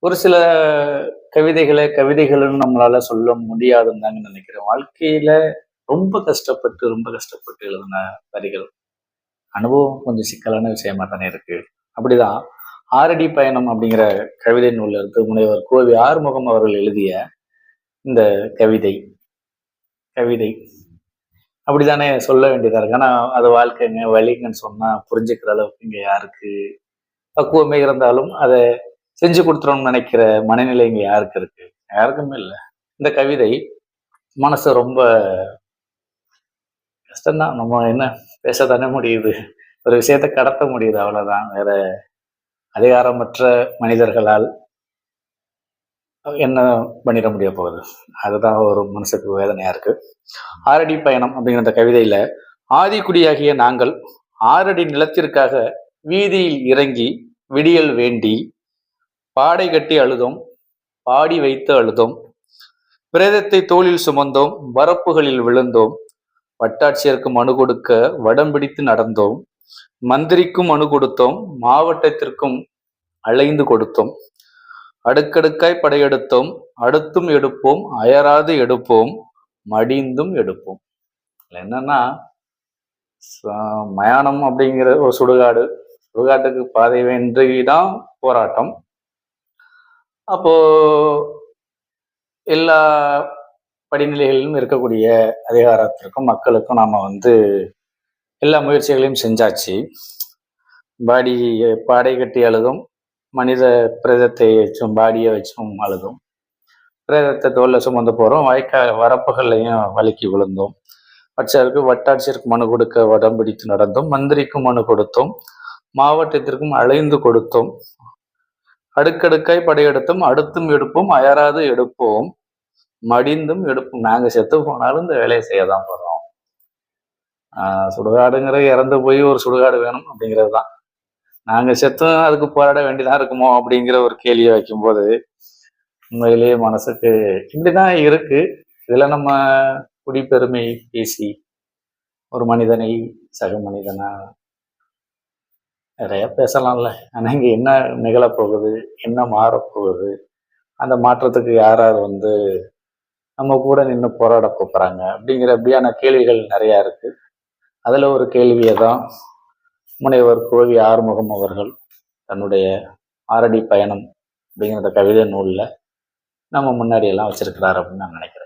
ஒரு சில கவிதைகள்னு நம்மளால சொல்ல முடியாதுன்னு தாங்க நினைக்கிறேன். வாழ்க்கையில ரொம்ப கஷ்டப்பட்டு எழுதின வரிகள். அனுபவம் கொஞ்சம் சிக்கலான விஷயமா தானே இருக்கு. அப்படிதான் ஆறடி பயணம் அப்படிங்கிற கவிதை நூல்ல இருந்து முனைவர் கோவி ஆறுமுகம் அவர்கள் எழுதிய இந்த கவிதை கவிதை அப்படித்தானே சொல்ல வேண்டியதா இருக்கு. ஆனா அது வாழ்க்கைங்க வழிங்கன்னு சொன்னா புரிஞ்சுக்கிற அளவுக்கு இங்க யாருக்கு பக்குவமே இருந்தாலும் அதை செஞ்சு கொடுத்துறோம்னு நினைக்கிற மனநிலை இங்க யாருக்கு இருக்கு? யாருக்குமே இல்லை. இந்த கவிதை மனசு ரொம்ப கஷ்டம்தான். நம்ம என்ன பேசத்தானே முடியுது. ஒரு விஷயத்த கடத்த முடியுது, அவ்வளவுதான். வேற அதிகாரமற்ற மனிதர்களால் என்ன பண்ணிட முடிய போகுது? அதுதான் ஒரு மனசுக்கு வேதனையா இருக்கு. ஆறடி பயணம் அப்படிங்கிற அந்த கவிதையில, ஆதிக்குடியாகிய நாங்கள் 6 அடி நிலத்திற்காக வீதியில் இறங்கி விடியல் வேண்டி பாடை கட்டி அழுதோம், பாடி வைத்து அழுதோம், பிரேதத்தை தோளில் சுமந்தோம், வரப்புகளில் விழுந்தோம், வட்டாட்சியருக்கு மனு கொடுக்க வடம் பிடித்து நடந்தோம், மந்திரிக்கும் மனு கொடுத்தோம், மாவட்டத்திற்கும் அலைந்து கொடுத்தோம், அடுக்கடுக்காய் படையெடுத்தோம், அடுத்தும் எடுப்போம், அயராது எடுப்போம், மடிந்தும் எடுப்போம். என்னன்னா, மயானம் அப்படிங்கிற ஒரு சுடுகாட்டுக்கு பாதை வென்றிதான் போராட்டம். அப்போ எல்லா படிநிலைகளிலும் இருக்கக்கூடிய அதிகாரத்திற்கும் மக்களுக்கும் நாம எல்லா முயற்சிகளையும் செஞ்சாச்சு. பாடை கட்டி அழுதும், மனித பிரேதத்தை வச்சும் பாடியை வச்சும் அழுதும், பிரேதத்தை தோல்ல சுமந்து போறோம், வரப்புகள்லையும் வழுக்கி விழுந்தோம், வட்டாட்சியருக்கு மனு கொடுக்க வடம் பிடித்து நடந்தோம், மந்திரிக்கும் மனு கொடுத்தோம், மாவட்டத்திற்கும் அலைந்து கொடுத்தோம், அடுக்கடுக்காய் படையெடுத்தோம், அடுத்தும் எடுப்போம், அயராது எடுப்போம், மடிந்தும் எடுப்போம். நாங்க செத்து போனாலும் இந்த வேலையை செய்யதான் போறோம். சுடுகாடுங்கிறது இறந்து போய் ஒரு சுடுகாடு வேணும் அப்படிங்கிறது தான். நாங்க செத்தும் அதுக்கு போராட வேண்டியதான் இருக்குமோ அப்படிங்கிற ஒரு கேள்வியை வைக்கும்போது உண்மையிலேயே மனசுக்கு இப்படிதான் இருக்கு. இதுல நம்ம குடிப்பெருமை பேசி ஒரு மனிதனை சக மனிதனா நிறைய பேசலாம்ல. ஆனா இங்க என்ன நிகழப்போகுது, என்ன மாறப்போகுது, அந்த மாற்றத்துக்கு யாரார் நம்ம கூட நின்று போராட போறாங்க அப்படியான கேள்விகள் நிறைய இருக்கு. அதுல ஒரு கேள்வியை தான் முனைவர் கோவி ஆறுமுகம் அவர்கள் தன்னுடைய 6 அடி பயணம் அப்படிங்கிற கவிதை நூல்ல நம்ம முன்னாடி எல்லாம் வச்சிருக்கிறார் அப்படின்னு நான் நினைக்கிறேன்.